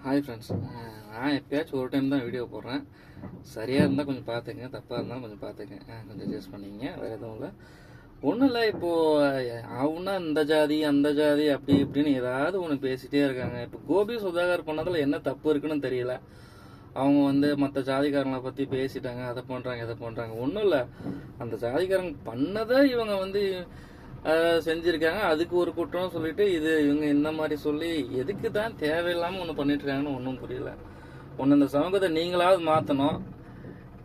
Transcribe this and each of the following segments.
Hi friends. நான் எப்பயாச்சும் ஒரு டைம் தான் வீடியோ போடுறேன். சரியாக இருந்தால் கொஞ்சம் பார்த்துங்க, தப்பாக இருந்தாலும் கொஞ்சம் பார்த்துங்க, கொஞ்சம் அட்ஜஸ்ட் பண்ணிங்க. வேறு எதுவும் இல்லை, ஒன்றும் இல்லை. இப்போது அவனா இந்த ஜாதி அந்த ஜாதி அப்படி இப்படின்னு ஏதாவது ஒன்று பேசிகிட்டே இருக்காங்க. இப்போ கோபி சுதாகர் பண்ணதில் என்ன தப்பு இருக்குன்னு தெரியல. அவங்க மற்ற ஜாதிக்காரங்களை பற்றி பேசிட்டாங்க, அதை பண்ணுறாங்க இதை பண்ணுறாங்க. ஒன்றும் இல்லை, அந்த ஜாதிக்காரங்க பண்ணதை இவங்க செஞ்சுருக்காங்க, அதுக்கு ஒரு குற்றம் சொல்லிட்டு இவங்க இந்த மாதிரி சொல்லி எதுக்கு தான் தேவையில்லாமல் ஒன்று பண்ணிட்டு இருக்காங்கன்னு ஒன்றும் புரியல. ஒன்று இந்த சமூகத்தை நீங்களாவது மாற்றணும்,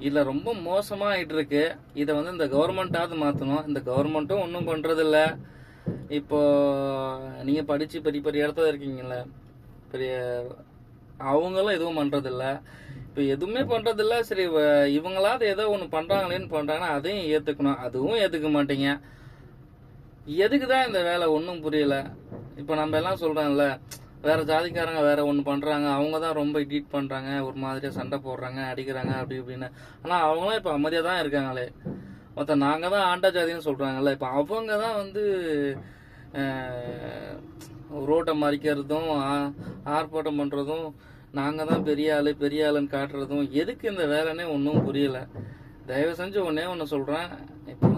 இல்லை ரொம்ப மோசமாக ஆகிட்டு இருக்கு. இதை இந்த கவர்மெண்ட்டாவது மாற்றணும். இந்த கவர்மெண்ட்டும் ஒன்றும் பண்ணுறதில்ல. இப்போ நீங்கள் படித்து பெரிய பெரிய இடத்துல இருக்கீங்கள, பெரிய அவங்களும் எதுவும் பண்ணுறதில்ல. இப்போ எதுவுமே பண்ணுறதில்ல. சரி, இவங்களாவது ஏதோ ஒன்று பண்ணுறாங்களேன்னு பண்ணுறாங்கன்னா அதையும் ஏற்றுக்கணும். அதுவும் ஏற்றுக்க மாட்டீங்க. எதுக்கு தான் இந்த வேலை ஒன்றும் புரியல. இப்போ நம்ம எல்லாம் சொல்கிறோம்ல, வேறு ஜாதிக்காரங்க வேறு ஒன்று பண்ணுறாங்க, அவங்க தான் ரொம்ப எடிட் பண்ணுறாங்க, ஒரு மாதிரியாக சண்டை போடுறாங்க, அடிக்கிறாங்க அப்படி இப்படின்னு. ஆனால் அவங்களாம் இப்போ அமைதியாக தான் இருக்காங்களே. மொத்தம் நாங்கள் தான் ஆண்டா ஜாதின்னு சொல்கிறாங்கல்ல. இப்போ அவங்க தான் ரோட்டை மறிக்கிறதும் ஆர்ப்பாட்டம் பண்ணுறதும், நாங்கள் தான் பெரிய ஆளுன்னு காட்டுறதும், எதுக்கு இந்த வேலைன்னே ஒன்றும் புரியல. தயவு செஞ்சு ஒன்று சொல்கிறேன். இப்போ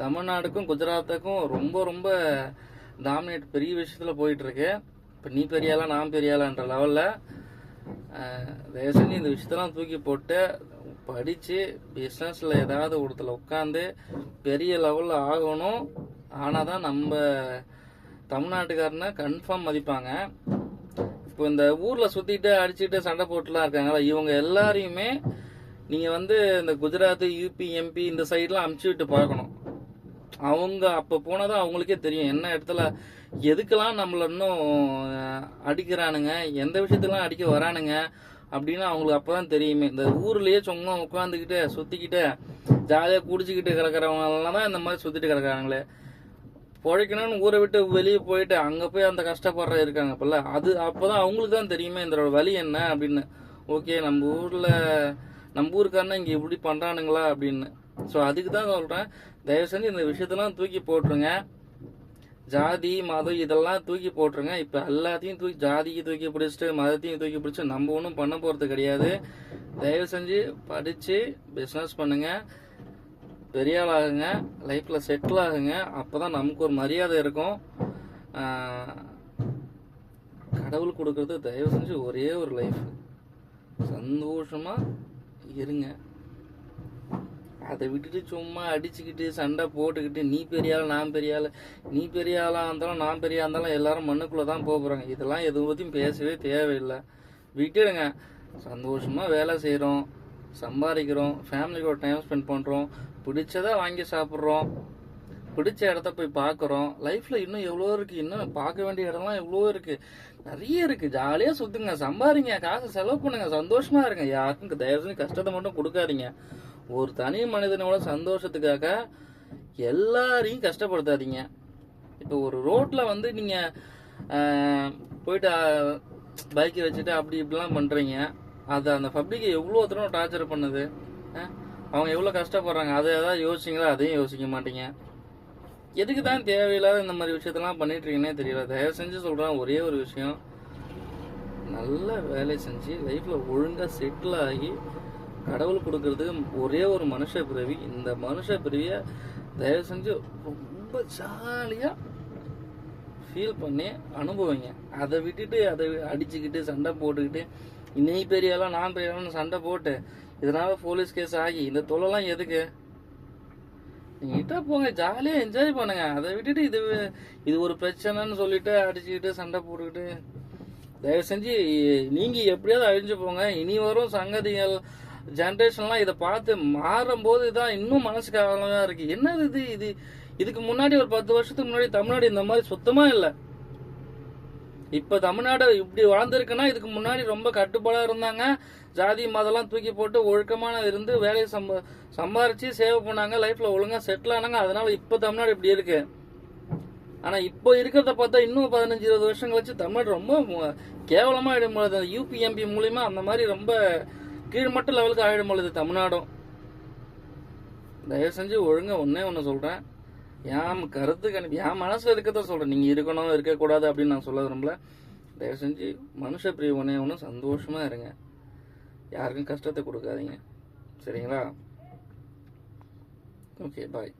தமிழ்நாடுக்கும் குஜராத்துக்கும் ரொம்ப ரொம்ப டாமினேட் பெரிய விஷயத்தில் போயிட்டுருக்கு. இப்போ நீ பெரியாளா நான் பெரியாளான்ற லெவலில் தயவு செஞ்சு இந்த விஷயத்தெல்லாம் தூக்கி போட்டு படித்து பிஸ்னஸில் ஏதாவது ஒருத்தல உட்காந்து பெரிய லெவலில் ஆகணும். ஆனால் தான் நம்ம தமிழ்நாட்டுக்காரனை கன்ஃபார்ம் மதிப்பாங்க. இப்போ இந்த ஊரில் சுற்றிட்டு அடிச்சுட்டு சண்டை போட்டுலாம் இருக்காங்களா, இவங்க எல்லாரையுமே நீங்கள் இந்த குஜராத், யூபி, எம்பி இந்த சைட்லாம் அமுச்சு விட்டு பார்க்கணும். அவங்க அப்போ போனதான் அவங்களுக்கே தெரியும் என்ன இடத்துல எதுக்கெல்லாம் நம்மள இன்னும் அடிக்கிறானுங்க, எந்த விஷயத்தெல்லாம் அடிக்க வரானுங்க அப்படின்னு அவங்களுக்கு அப்போதான் தெரியுமே. இந்த ஊர்லயே சும்மா உட்காந்துக்கிட்டு சுத்திக்கிட்டு ஜாலியாக குடிச்சிக்கிட்டு கிடக்கிறவங்கலாம் தான் இந்த மாதிரி சுத்திட்டு கிடக்குறாங்களே. பொழைக்கணும்னு ஊரை விட்டு வெளியே போயிட்டு அங்கே போய் அந்த கஷ்டப்படுற இருக்காங்க இப்போல்ல, அது அப்போதான் அவங்களுக்கு தான் தெரியுமே இந்த வழி என்ன அப்படின்னு. ஓகே, நம்ம ஊருக்காரனா இங்கே இப்படி பண்ணுறானுங்களா அப்படின்னு. ஸோ அதுக்கு தான் சொல்கிறேன், தயவு செஞ்சு இந்த விஷயத்தெல்லாம் தூக்கி போட்டுருங்க. ஜாதி மதம் இதெல்லாம் தூக்கி போட்டுருங்க. இப்போ எல்லாத்தையும் ஜாதிக்கு தூக்கி பிடிச்சிட்டு மதத்தையும் தூக்கி பிடிச்சி நம்ம ஒன்றும் பண்ண போகிறது கிடையாது. தயவு செஞ்சு படித்து பிஸ்னஸ் பண்ணுங்க, பெரிய ஆள் ஆகுங்க, லைஃப்பில் செட்டில் ஆகுங்க. அப்போ தான் நமக்கு ஒரு மரியாதை இருக்கும். கடவுள் கொடுக்கறது தயவு செஞ்சு ஒரே ஒரு லைஃப், சந்தோஷமாக இருங்க. அதை விட்டுட்டு சும்மா அடிச்சுக்கிட்டு சண்டை போட்டுக்கிட்டு நீ பெரிய ஆள் நான் பெரிய ஆள், நீ பெரிய ஆளாக இருந்தாலும் நான் பெரிய இருந்தாலும் எல்லாரும் மண்ணுக்குள்ளே தான் போகிறாங்க. இதெல்லாம் எதுவும் பற்றியும் பேசவே தேவையில்லை. விட்டுடுங்க. சந்தோஷமாக வேலை செய்கிறோம், சம்பாதிக்கிறோம், ஃபேமிலியோட டைம் ஸ்பெண்ட் பண்ணுறோம், பிடிச்சதை வாங்கி சாப்பிட்றோம், பிடிச்ச இடத்த போய் பார்க்குறோம். லைஃப்பில் இன்னும் எவ்வளோ இருக்குது, இன்னும் பார்க்க வேண்டிய இடம்லாம் எவ்வளோ இருக்குது, நிறைய இருக்குது. ஜாலியாக சுற்றுங்க, சம்பாதிங்க, காசு செலவு பண்ணுங்க, சந்தோஷமாக இருங்க. யாருக்கும் தயவு செஞ்சு கஷ்டத்தை மட்டும் கொடுக்காதீங்க. ஒரு தனி மனிதனோட சந்தோஷத்துக்காக எல்லாரையும் கஷ்டப்படுத்தாதீங்க. இப்போ ஒரு ரோட்டில் நீங்கள் போயிட்டு பைக்கை வச்சுட்டு அப்படி இப்படிலாம் பண்ணுறீங்க, அது அந்த பப்ளிக்கை எவ்வளோ தூரம் டார்ச்சர் பண்ணுது, அவங்க எவ்வளோ கஷ்டப்படுறாங்க, அதை ஏதாவது யோசிச்சிங்களா? அதையும் யோசிக்க மாட்டீங்க. எதுக்கு தான் தேவையில்லாத இந்த மாதிரி விஷயத்தெல்லாம் பண்ணிட்டு இருக்கீங்கன்னே தெரியல. தயவு செஞ்சு சொல்கிறேன், ஒரே ஒரு விஷயம், நல்ல வேலை செஞ்சு லைஃப்பில் ஒழுங்காக செட்டில் ஆகி கடவுள் கொடுக்கறது ஒரே ஒரு மனுஷ பிறவி. இந்த மனுஷ பிறவியை தயவு செஞ்சு ரொம்ப ஜாலியாக ஃபீல் பண்ணி அனுபவிங்க. அதை விட்டுட்டு அதை அடிச்சுக்கிட்டு சண்டை போட்டுக்கிட்டு நீ பெரியாலாம் நான் பெரியாலும் சண்டை போட்டு இதனால போலீஸ் கேஸ் ஆகி இந்த தொலைலாம் எதுக்கு? நீங்கிட்ட போங்க, ஜாலியாக என்ஜாய் பண்ணுங்க. அதை விட்டுட்டு இது ஒரு பிரச்சனைன்னு சொல்லிட்டு அடிச்சுக்கிட்டு சண்டை போட்டுக்கிட்டு தயவு செஞ்சு நீங்கள் எப்படியாவது அழிஞ்சு போங்க. இனி வரும் சங்கதிகள் ஜென்ரேஷன்லாம் இதை பார்த்து மாறும்போது தான் இன்னும் மனசு கவலையாக இருக்குது. என்னது இதுக்கு முன்னாடி ஒரு 10 வருஷத்துக்கு முன்னாடி தமிழ்நாடு இந்த மாதிரி சுத்தமாக இல்லை. இப்போ தமிழ்நாடு இப்படி வாழ்ந்துருக்குன்னா இதுக்கு முன்னாடி ரொம்ப கட்டுப்பாடாக இருந்தாங்க. ஜாதி மதம்லாம் தூக்கி போட்டு ஒழுக்கமான இருந்து வேலையை சம்பாரிச்சு சேவ் பண்ணாங்க, லைஃப்பில் ஒழுங்காக செட்டில் ஆனாங்க. அதனால இப்போ தமிழ்நாடு இப்படி இருக்கு. ஆனால் இப்போ இருக்கிறத பார்த்தா இன்னும் 15-20 வருஷம் கழிச்சு தமிழ்நாடு ரொம்ப கேவலமாக ஆகிடும் பொழுது. யூபி எம்பி மூலிமா அந்த மாதிரி ரொம்ப கீழ்மட்ட லெவலுக்கு ஆகிடும் பொழுது தமிழ்நாடும். தயவு செஞ்சு ஒழுங்காக ஒன்று சொல்கிறேன், என் கருத்து என் மனசில் இருக்கிறத சொல்கிறேன். நீங்கள் இருக்கணும் இருக்கக்கூடாது அப்படின்னு நான் சொல்ல விரும்பல. தயவு செஞ்சு மனுஷ பிரியவனே ஒன்றும் சந்தோஷமாக இருங்க, யாருக்கும் கஷ்டத்தை கொடுக்காதீங்க. சரிங்களா? ஓகே, பாய்.